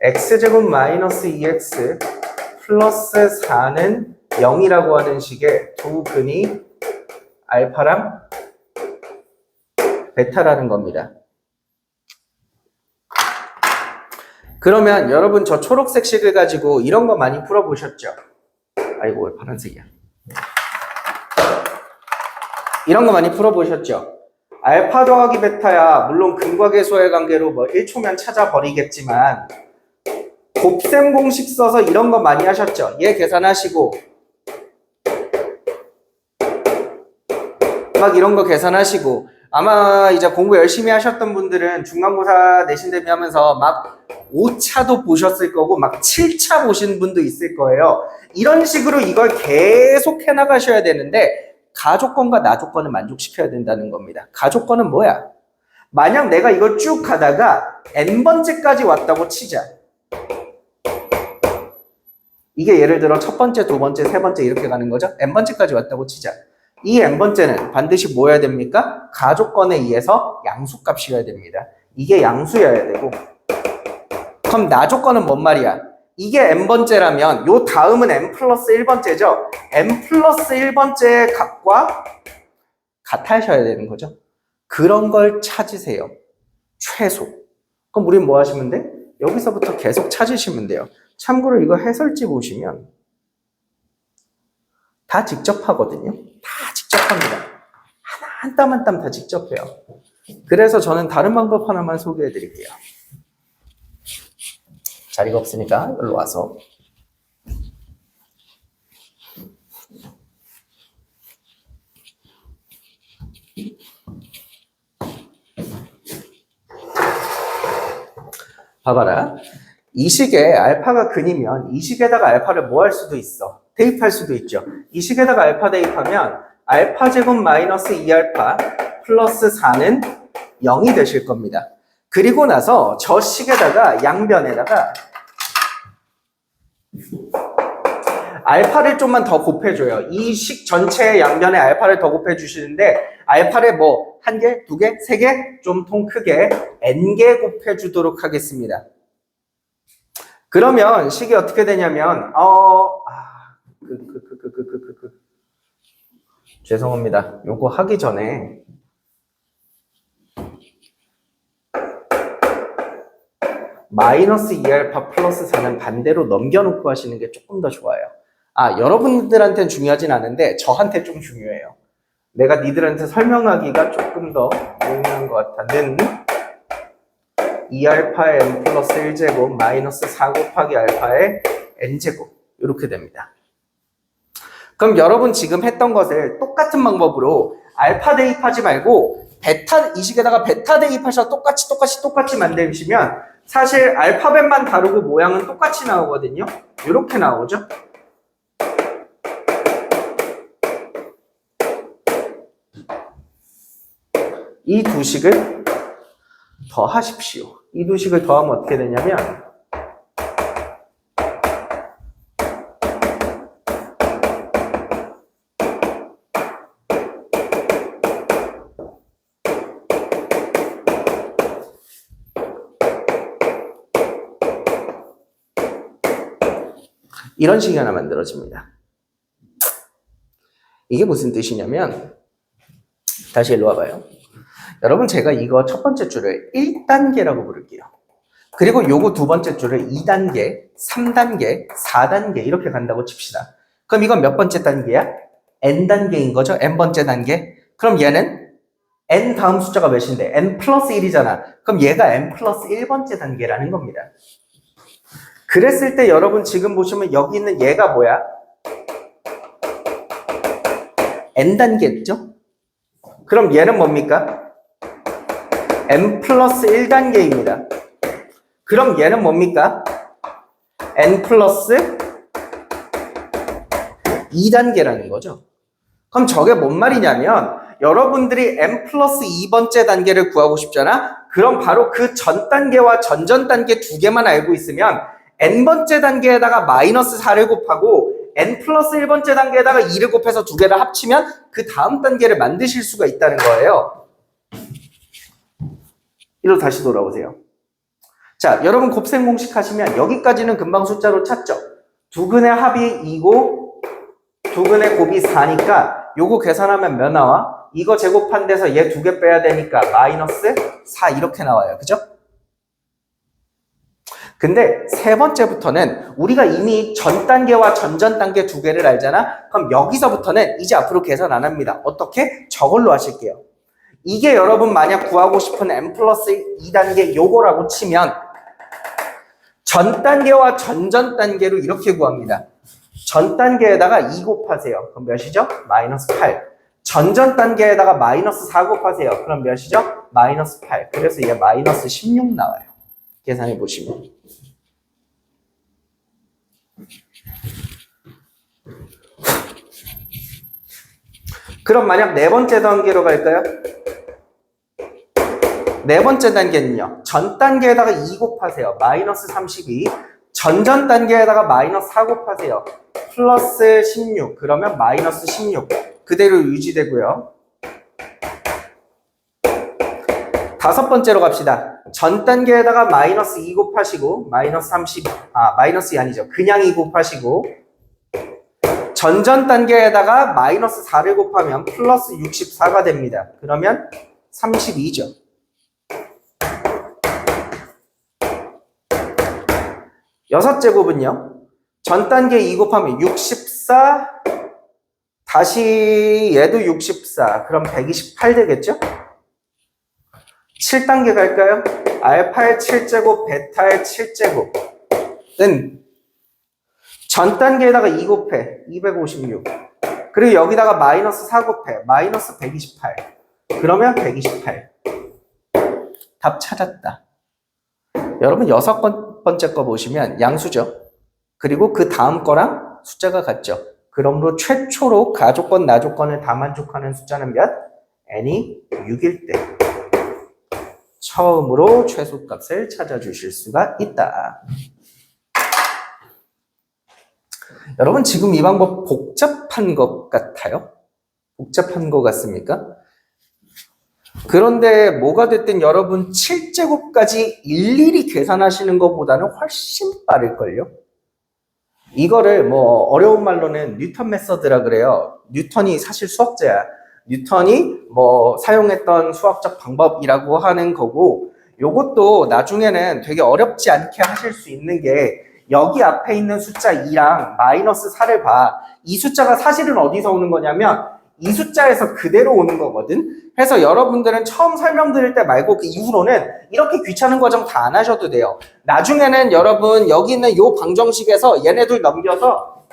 x제곱 마이너스 2x 플러스 4는 0이라고 하는 식의 두 근이 알파랑 베타라는 겁니다. 그러면 여러분 저 초록색 식을 가지고 이런 거 많이 풀어보셨죠? 아이고 왜 파란색이야. 이런 거 많이 풀어보셨죠? 알파 더하기 베타야 물론 근과 계수의 관계로 1초면 찾아버리겠지만 곱셈 공식 써서 이런 거 많이 하셨죠? 얘 계산하시고 막 이런 거 계산하시고 아마 이제 공부 열심히 하셨던 분들은 중간고사 내신 대비하면서 막 5차도 보셨을 거고 막 7차 보신 분도 있을 거예요. 이런 식으로 이걸 계속 해나가셔야 되는데 가조건과 나조건을 만족시켜야 된다는 겁니다. 가조건은 뭐야? 만약 내가 이걸 쭉 가다가 n번째까지 왔다고 치자. 이게 예를 들어 첫 번째, 두 번째, 세 번째 이렇게 가는 거죠. n번째까지 왔다고 치자. 이 n번째는 반드시 뭐 해야 됩니까? 가조건에 의해서 양수값이어야 됩니다. 이게 양수여야 되고, 그럼 나조건은 뭔 말이야? 이게 n번째라면 요 다음은 n 플러스 1번째죠. n 플러스 1번째 값과 같아셔야 되는 거죠. 그런 걸 찾으세요. 최소. 그럼 우린 뭐 하시면 돼? 여기서부터 계속 찾으시면 돼요. 참고로 이거 해설지 보시면 다 직접 하거든요. 다 직접 합니다. 한 땀 한 땀 다 직접 해요. 그래서 저는 다른 방법 하나만 소개해 드릴게요. 자리가 없으니까 여기로 와서. 봐봐라. 이 식에 알파가 근이면 이 식에다가 알파를 뭐 할 수도 있어? 대입할 수도 있죠. 이 식에다가 알파 대입하면 알파 제곱 마이너스 2알파 플러스 4는 0이 되실 겁니다. 그리고 나서 저 식에다가 양변에다가 알파를 좀만 더 곱해줘요. 이 식 전체의 양변에 알파를 더 곱해주시는데 알파를 뭐 한 개, 두 개, 세 개, 좀 통 크게 n개 곱해주도록 하겠습니다. 그러면 식이 어떻게 되냐면 죄송합니다. 요거 하기 전에 마이너스 2알파 플러스 4는 반대로 넘겨놓고 하시는 게 조금 더 좋아요. 여러분들한테는 중요하진 않은데 저한테 좀 중요해요. 내가 니들한테 설명하기가 조금 더 중요한 것 같아는 2알파의 n 플러스 1제곱 마이너스 4 곱하기 알파의 n제곱 이렇게 됩니다. 그럼 여러분 지금 했던 것을 똑같은 방법으로 알파 대입하지 말고 베타, 이 식에다가 베타 대입하셔서 똑같이 만드시면 사실 알파벳만 다르고 모양은 똑같이 나오거든요. 이렇게 나오죠. 이 두 식을 더하십시오. 이 두 식을 더하면 어떻게 되냐면 이런 식이 하나 만들어집니다. 이게 무슨 뜻이냐면 다시 일로 와봐요. 여러분 제가 이거 첫 번째 줄을 1단계라고 부를게요. 그리고 요거 두 번째 줄을 2단계, 3단계, 4단계 이렇게 간다고 칩시다. 그럼 이건 몇 번째 단계야? n단계인 거죠? n번째 단계. 그럼 얘는 n 다음 숫자가 몇인데? n 플러스 1이잖아. 그럼 얘가 n 플러스 1번째 단계라는 겁니다. 그랬을 때 여러분 지금 보시면 여기 있는 얘가 뭐야? n단계죠? 그럼 얘는 뭡니까? n 플러스 1단계입니다. 그럼 얘는 뭡니까? n 플러스 2단계라는 거죠. 그럼 저게 뭔 말이냐면 여러분들이 n 플러스 2번째 단계를 구하고 싶잖아? 그럼 바로 그 전 단계와 전전 단계 두 개만 알고 있으면 n번째 단계에다가 마이너스 4를 곱하고 n 플러스 1번째 단계에다가 2를 곱해서 두 개를 합치면 그 다음 단계를 만드실 수가 있다는 거예요. 이리로 다시 돌아오세요. 자, 여러분 곱셈 공식 하시면 여기까지는 금방 숫자로 찾죠? 두근의 합이 2고 두근의 곱이 4니까 요거 계산하면 몇 나와? 이거 제곱한 데서 얘 두 개 빼야 되니까 마이너스 4 이렇게 나와요. 그죠? 근데 세 번째부터는 우리가 이미 전 단계와 전전 단계 두 개를 알잖아? 그럼 여기서부터는 이제 앞으로 계산 안 합니다. 어떻게? 저걸로 하실게요. 이게 여러분 만약 구하고 싶은 n 플러스 2단계 요거라고 치면 전 단계와 전전 단계로 이렇게 구합니다. 전 단계에다가 2 곱하세요. 그럼 몇이죠? 마이너스 8. 전전 단계에다가 마이너스 4 곱하세요. 그럼 몇이죠? 마이너스 8. 그래서 얘 마이너스 16 나와요. 계산해 보시면. 그럼 만약 네 번째 단계로 갈까요? 네 번째 단계는요. 전 단계에다가 2 곱하세요. 마이너스 32. 전전 단계에다가 마이너스 4 곱하세요. 플러스 16. 그러면 마이너스 16. 그대로 유지되고요. 다섯 번째로 갑시다. 전 단계에다가 마이너스 2 곱하시고 마이너스 30. 마이너스이 아니죠. 그냥 2 곱하시고 전전 단계에다가 마이너스 4를 곱하면 플러스 64가 됩니다. 그러면 32죠. 여섯 제곱은요. 전 단계 2 곱하면 64, 다시 얘도 64, 그럼 128 되겠죠? 7단계 갈까요? 알파의 7제곱, 베타의 7제곱은 전 단계에다가 2 곱해, 256. 그리고 여기다가 마이너스 4 곱해, 마이너스 128. 그러면 128. 답 찾았다. 여러분 여섯 번째 거 보시면 양수죠. 그리고 그 다음 거랑 숫자가 같죠. 그러므로 최초로 가조건, 나조건을 다 만족하는 숫자는 몇? n이 6일 때 처음으로 최소값을 찾아주실 수가 있다. 여러분 지금 이 방법 복잡한 것 같아요? 복잡한 것 같습니까? 그런데 뭐가 됐든 여러분 7제곱까지 일일이 계산하시는 것보다는 훨씬 빠를걸요? 이거를 뭐 어려운 말로는 뉴턴 메서드라 그래요. 뉴턴이 사실 수학자야. 뉴턴이 뭐 사용했던 수학적 방법이라고 하는 거고, 요것도 나중에는 되게 어렵지 않게 하실 수 있는 게 여기 앞에 있는 숫자 2랑 마이너스 4를 봐. 이 숫자가 사실은 어디서 오는 거냐면 이 숫자에서 그대로 오는 거거든. 그래서 여러분들은 처음 설명드릴 때 말고 그 이후로는 이렇게 귀찮은 과정 다 안 하셔도 돼요. 나중에는 여러분 여기 있는 요 방정식에서 얘네들 넘겨서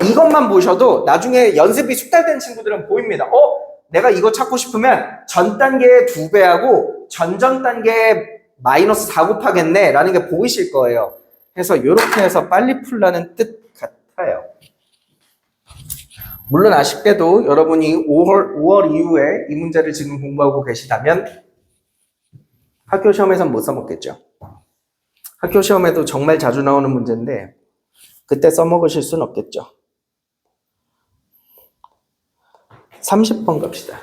이것만 보셔도 나중에 연습이 숙달된 친구들은 보입니다. 내가 이거 찾고 싶으면 전 단계의 2배하고 전전 단계의 마이너스 4 곱하겠네 라는 게 보이실 거예요. 그래서 이렇게 해서 빨리 풀라는 뜻 같아요. 물론 아쉽게도 여러분이 5월 이후에 이 문제를 지금 공부하고 계시다면 학교 시험에선 못 써먹겠죠. 학교 시험에도 정말 자주 나오는 문제인데 그때 써먹으실 수는 없겠죠. 30번 갑시다.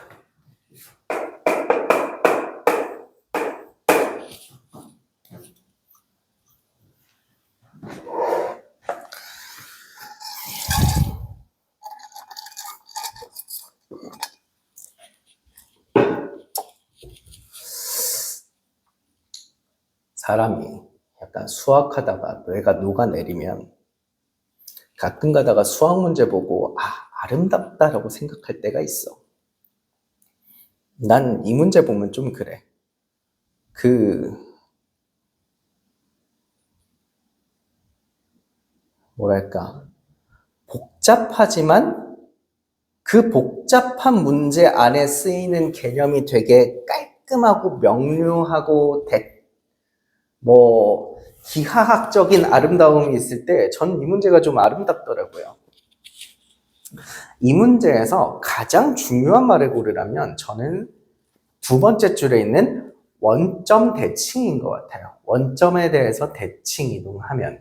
사람이 약간 수학하다가 뇌가 녹아내리면 가끔 가다가 수학 문제 보고 아름답다라고 생각할 때가 있어. 난 이 문제 보면 좀 그래. 뭐랄까, 복잡하지만 그 복잡한 문제 안에 쓰이는 개념이 되게 깔끔하고 명료하고 기하학적인 아름다움이 있을 때 전 이 문제가 좀 아름답더라고요. 이 문제에서 가장 중요한 말을 고르라면 저는 두 번째 줄에 있는 원점 대칭인 것 같아요. 원점에 대해서 대칭 이동하면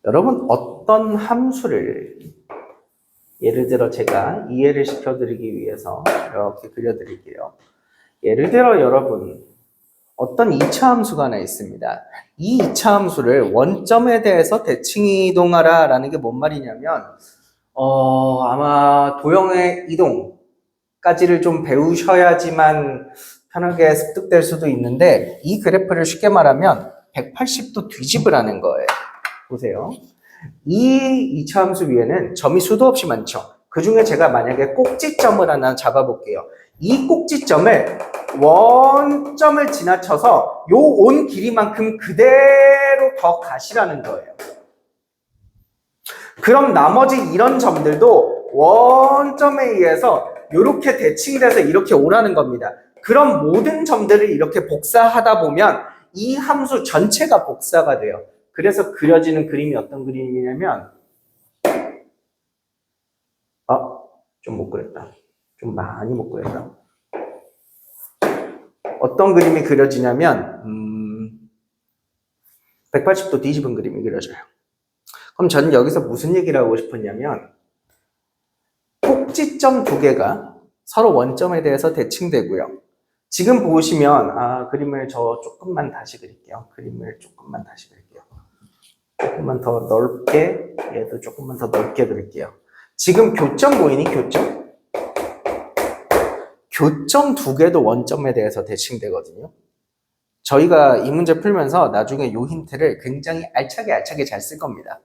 여러분 어떤 함수를, 예를 들어 제가 이해를 시켜드리기 위해서 이렇게 그려드릴게요. 예를 들어 여러분 어떤 2차 함수가 하나 있습니다. 이 2차 함수를 원점에 대해서 대칭 이동하라 라는 게 뭔 말이냐면 아마 도형의 이동까지를 좀 배우셔야지만 편하게 습득될 수도 있는데 이 그래프를 쉽게 말하면 180도 뒤집으라는 거예요. 보세요. 이 2차 함수 위에는 점이 수도 없이 많죠. 그 중에 제가 만약에 꼭지점을 하나 잡아볼게요. 이 꼭지점을 원점을 지나쳐서 요 온 길이만큼 그대로 더 가시라는 거예요. 그럼 나머지 이런 점들도 원점에 의해서 이렇게 대칭돼서 이렇게 오라는 겁니다. 그럼 모든 점들을 이렇게 복사하다 보면 이 함수 전체가 복사가 돼요. 그래서 그려지는 그림이 어떤 그림이냐면 좀 못 그렸다. 좀 많이 못 그렸다. 어떤 그림이 그려지냐면 180도 뒤집은 그림이 그려져요. 그럼 저는 여기서 무슨 얘기를 하고 싶었냐면 꼭지점 두 개가 서로 원점에 대해서 대칭되고요. 지금 보시면 그림을 저 조금만 다시 그릴게요. 그림을 조금만 다시 그릴게요. 조금만 더 넓게, 얘도 조금만 더 넓게 그릴게요. 지금 교점 보이니? 교점? 교점 두 개도 원점에 대해서 대칭되거든요. 저희가 이 문제 풀면서 나중에 이 힌트를 굉장히 알차게 잘 쓸 겁니다.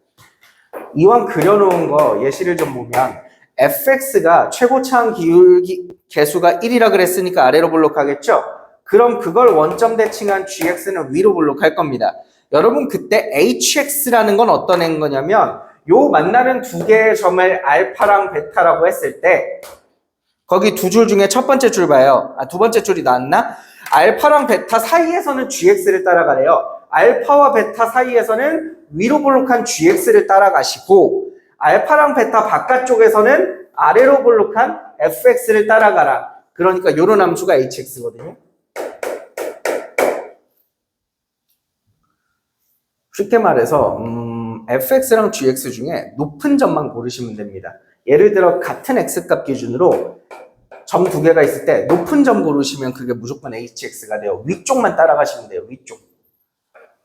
이왕 그려놓은 거 예시를 좀 보면 fx가 최고차항 개수가 1이라 그랬으니까 아래로 블록하겠죠? 그럼 그걸 원점 대칭한 gx는 위로 블록할 겁니다. 여러분 그때 hx라는 건 어떤 애인 거냐면 요 만나는 두 개의 점을 알파랑 베타라고 했을 때 거기 두 줄 중에 첫 번째 줄 봐요. 두 번째 줄이 나왔나? 알파랑 베타 사이에서는 gx를 따라가래요. 알파와 베타 사이에서는 위로 블록한 gx를 따라가시고 알파랑 베타 바깥쪽에서는 아래로 블록한 fx를 따라가라. 그러니까 요런 함수가 hx거든요. 쉽게 말해서 fx랑 gx 중에 높은 점만 고르시면 됩니다. 예를 들어 같은 x값 기준으로 점 두 개가 있을 때 높은 점 고르시면 그게 무조건 hx가 돼요. 위쪽만 따라가시면 돼요. 위쪽.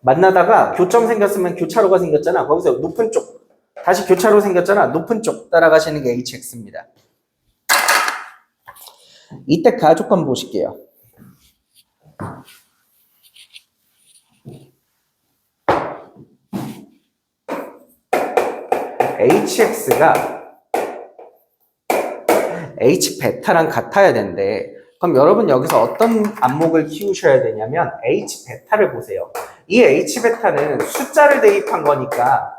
만나다가 교점 생겼으면 교차로가 생겼잖아. 거기서 높은 쪽. 다시 교차로 생겼잖아. 높은 쪽 따라가시는 게 hx입니다. 이때 가족관 보실게요. hx가 h베타랑 같아야 되는데 그럼 여러분 여기서 어떤 안목을 키우셔야 되냐면 h베타를 보세요. 이 h베타는 숫자를 대입한 거니까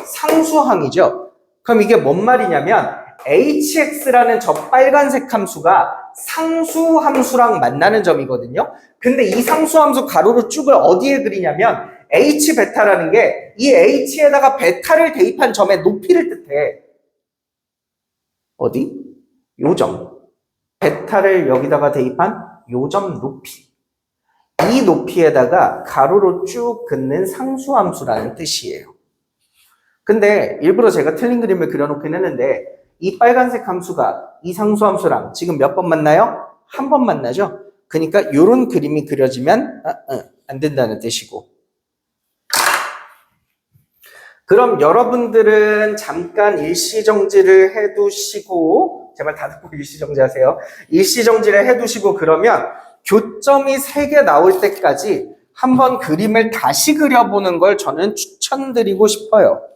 상수항이죠. 그럼 이게 뭔 말이냐면 hx라는 저 빨간색 함수가 상수함수랑 만나는 점이거든요. 근데 이 상수함수 가로로 쭉을 어디에 그리냐면 h베타라는 게 이 h에다가 베타를 대입한 점의 높이를 뜻해. 어디? 요점. 베타를 여기다가 대입한 요점 높이. 이 높이에다가 가로로 쭉 긋는 상수함수라는 뜻이에요. 근데 일부러 제가 틀린 그림을 그려놓긴 했는데 이 빨간색 함수가 이 상수함수랑 지금 몇 번 만나요? 한 번 만나죠? 그러니까 이런 그림이 그려지면 안 된다는 뜻이고. 그럼 여러분들은 잠깐 일시정지를 해두시고 제발 다 듣고 일시정지 하세요. 일시정지를 해두시고 그러면 교점이 3개 나올 때까지 한번 그림을 다시 그려보는 걸 저는 추천드리고 싶어요.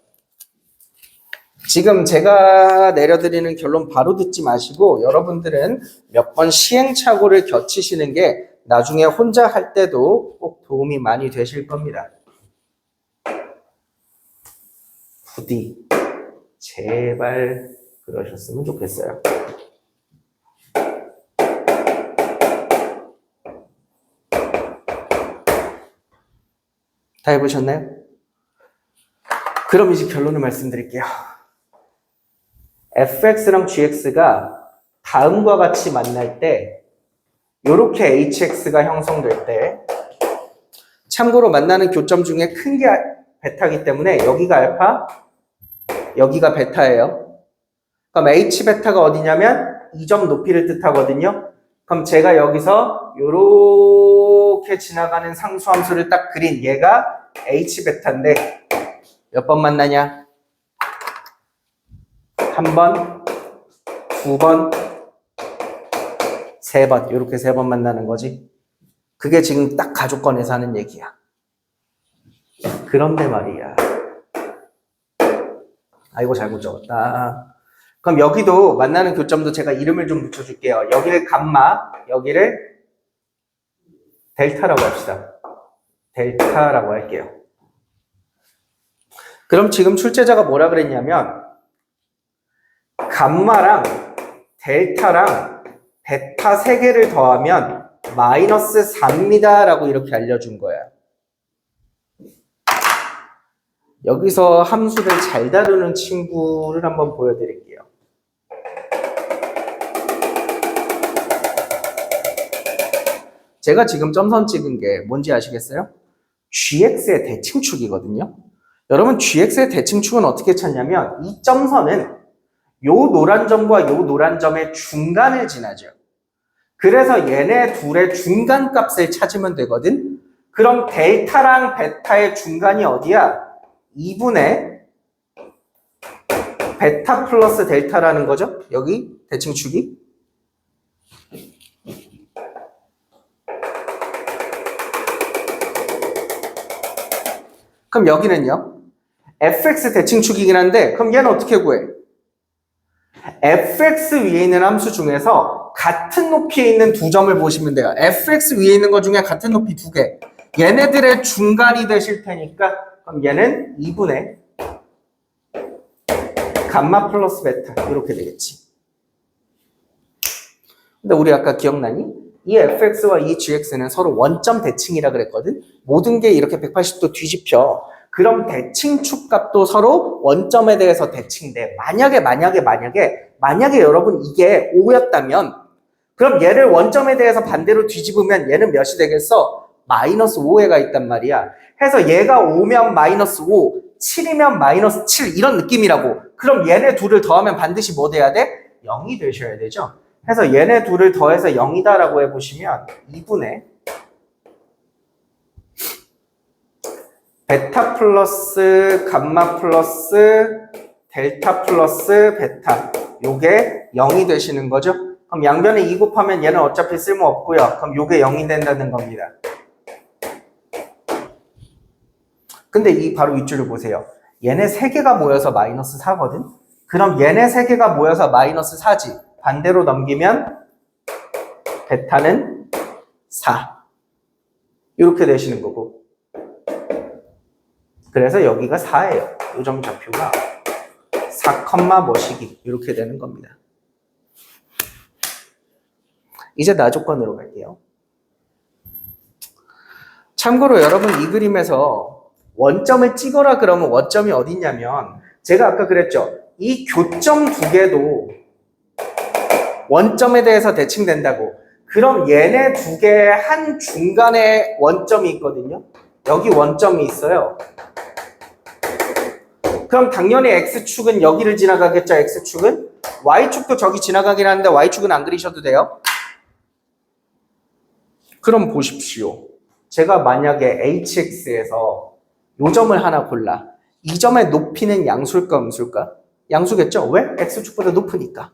지금 제가 내려드리는 결론 바로 듣지 마시고 여러분들은 몇 번 시행착오를 거치시는 게 나중에 혼자 할 때도 꼭 도움이 많이 되실 겁니다. 부디 제발 그러셨으면 좋겠어요. 다 해보셨나요? 그럼 이제 결론을 말씀드릴게요. fx랑 gx가 다음과 같이 만날 때 이렇게 hx가 형성될 때 참고로 만나는 교점 중에 큰 게 베타이기 때문에 여기가 알파, 여기가 베타예요. 그럼 h베타가 어디냐면 이 점 높이를 뜻하거든요. 그럼 제가 여기서 이렇게 지나가는 상수함수를 딱 그린 얘가 h베타인데 몇 번 만나냐? 한 번, 두 번, 세 번, 이렇게 3번 만나는 거지. 그게 지금 딱 가족권에서 하는 얘기야. 그런데 말이야. 아이고 잘못 적었다. 그럼 여기도 만나는 교점도 제가 이름을 좀 붙여줄게요. 여기를 감마, 여기를 델타라고 합시다. 델타라고 할게요. 그럼 지금 출제자가 뭐라 그랬냐면 감마랑 델타랑 베타 3개를 더하면 마이너스 4입니다 라고 이렇게 알려준 거야. 여기서 함수를 잘 다루는 친구를 한번 보여드릴게요. 제가 지금 점선 찍은 게 뭔지 아시겠어요? gx의 대칭축이거든요. 여러분 gx의 대칭축은 어떻게 찾냐면 이 점선은 요 노란 점과 요 노란 점의 중간을 지나죠. 그래서 얘네 둘의 중간 값을 찾으면 되거든. 그럼 델타랑 베타의 중간이 어디야? 2분의 베타 플러스 델타라는 거죠. 여기 대칭축이. 그럼 여기는요. fx 대칭축이긴 한데 그럼 얘는 어떻게 구해? fx 위에 있는 함수 중에서 같은 높이에 있는 두 점을 보시면 돼요. fx 위에 있는 것 중에 같은 높이 2개. 얘네들의 중간이 되실 테니까 그럼 얘는 2분의 감마 플러스 베타 이렇게 되겠지. 근데 우리 아까 기억나니? 이 fx와 이 gx는 서로 원점 대칭이라 그랬거든? 모든 게 이렇게 180도 뒤집혀. 그럼 대칭축 값도 서로 원점에 대해서 대칭돼. 만약에 여러분 이게 5였다면 그럼 얘를 원점에 대해서 반대로 뒤집으면 얘는 몇이 되겠어? 마이너스 5회가 있단 말이야. 해서 얘가 5면 마이너스 5, 7이면 마이너스 7 이런 느낌이라고. 그럼 얘네 둘을 더하면 반드시 뭐 돼야 돼? 0이 되셔야 되죠. 해서 얘네 둘을 더해서 0이다라고 해보시면 2분의 베타 플러스 감마 플러스 델타 플러스 베타 요게 0이 되시는 거죠. 그럼 양변에 2 곱하면 얘는 어차피 쓸모없고요. 그럼 요게 0이 된다는 겁니다. 근데 이 바로 윗줄을 보세요. 얘네 3개가 모여서 마이너스 4거든. 그럼 얘네 3개가 모여서 마이너스 4지. 반대로 넘기면 베타는 4 이렇게 되시는 거고. 그래서 여기가 4예요. 요점 좌표가 4, 뭐시기 이렇게 되는 겁니다. 이제 나조건으로 갈게요. 참고로 여러분 이 그림에서 원점을 찍어라 그러면 원점이 어딨냐면 제가 아까 그랬죠. 이 교점 2개도 원점에 대해서 대칭된다고. 그럼 얘네 2개의 한 중간에 원점이 있거든요. 여기 원점이 있어요. 그럼 당연히 X축은 여기를 지나가겠죠. X축은. Y축도 저기 지나가긴 하는데 Y축은 안 그리셔도 돼요. 그럼 보십시오. 제가 만약에 HX에서 요 점을 하나 골라. 이 점의 높이는 양수일까 음수일까? 양수겠죠? 왜? X축보다 높으니까.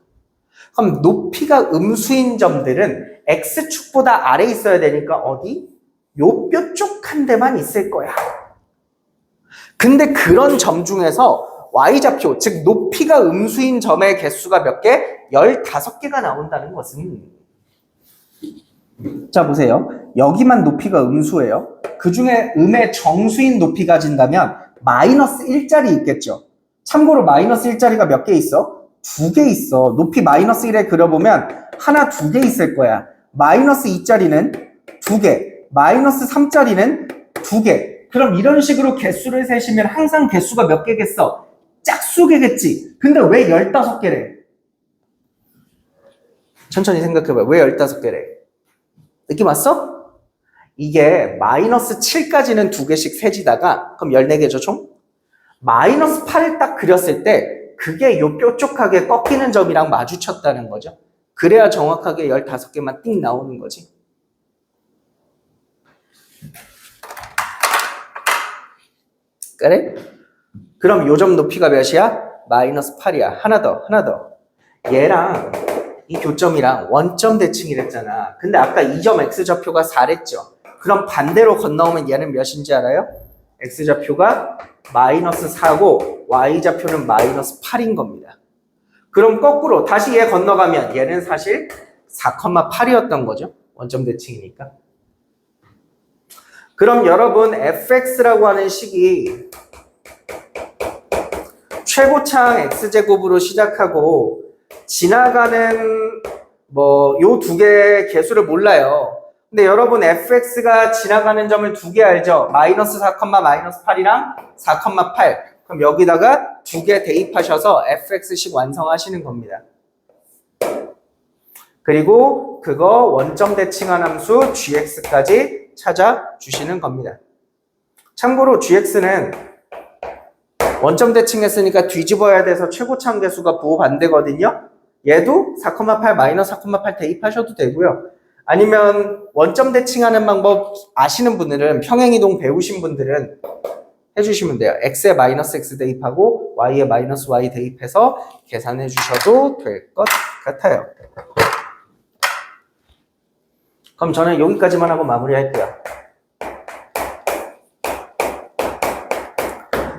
그럼 높이가 음수인 점들은 X축보다 아래에 있어야 되니까 어디? 요 뾰족한 데만 있을 거야. 근데 그런 점 중에서 Y좌표, 즉 높이가 음수인 점의 개수가 몇 개? 15개가 나온다는 것은 자 보세요. 여기만 높이가 음수예요. 그 중에 음의 정수인 높이 가진다면 마이너스 1짜리 있겠죠. 참고로 마이너스 1짜리가 몇 개 있어? 2개 있어. 높이 마이너스 1에 그려보면 하나 2개 있을 거야. 마이너스 2짜리는 2개, 마이너스 3짜리는 2개. 그럼 이런 식으로 개수를 세시면 항상 개수가 몇 개겠어? 짝수개겠지. 근데 왜 15개래? 천천히 생각해봐. 왜 15개래? 느낌 왔어? 이게 마이너스 7까지는 2개씩 세지다가 그럼 14개죠 총? 마이너스 8을 딱 그렸을 때 그게 요 뾰족하게 꺾이는 점이랑 마주쳤다는 거죠. 그래야 정확하게 15개만 띵 나오는 거지. 그래? 그럼 요 점 높이가 몇이야? 마이너스 8이야. 하나 더. 얘랑 이 교점이랑 원점 대칭이랬잖아. 근데 아까 이 점 X좌표가 4랬죠. 그럼 반대로 건너오면 얘는 몇인지 알아요? X좌표가 마이너스 4고 Y좌표는 마이너스 8인 겁니다. 그럼 거꾸로 다시 얘 건너가면 얘는 사실 4,8이었던 거죠. 원점 대칭이니까. 그럼 여러분 fx라고 하는 식이 최고창 x제곱으로 시작하고 지나가는 요 두 개의 개수를 몰라요. 근데 여러분 fx가 지나가는 점을 두 개 알죠? 마이너스 4, 마이너스 8이랑 4,8. 그럼 여기다가 두 개 대입하셔서 fx식 완성하시는 겁니다. 그리고 그거 원점 대칭한 함수 gx까지 찾아주시는 겁니다. 참고로 gx는 원점 대칭했으니까 뒤집어야 돼서 최고창 개수가 부호 반대거든요. 얘도 4,8 마이너스 4,8 대입하셔도 되고요. 아니면 원점 대칭하는 방법 아시는 분들은 평행이동 배우신 분들은 해주시면 돼요. x에 마이너스 x 대입하고 y에 마이너스 y 대입해서 계산해 주셔도 될 것 같아요. 그럼 저는 여기까지만 하고 마무리할게요.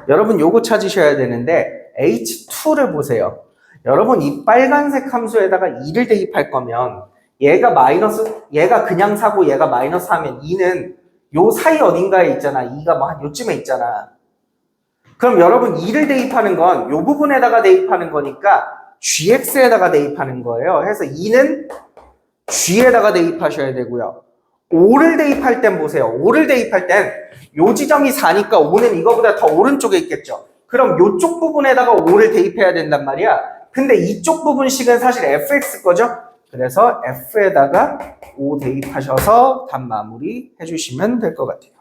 여러분 요거 찾으셔야 되는데 h2를 보세요. 여러분 이 빨간색 함수에다가 2를 대입할 거면 얘가 그냥 사고 얘가 마이너스 하면 2는 요 사이 어딘가에 있잖아. 2가 뭐 한 요쯤에 있잖아. 그럼 여러분 2를 대입하는 건 요 부분에다가 대입하는 거니까 gx에다가 대입하는 거예요. 그래서 2는 g에다가 대입하셔야 되고요. 5를 대입할 땐 보세요. 5를 대입할 땐 요 지점이 4니까 5는 이거보다 더 오른쪽에 있겠죠. 그럼 요쪽 부분에다가 5를 대입해야 된단 말이야. 근데 이쪽 부분식은 사실 fx 거죠? 그래서 f에다가 5 대입하셔서 답 마무리 해주시면 될 것 같아요.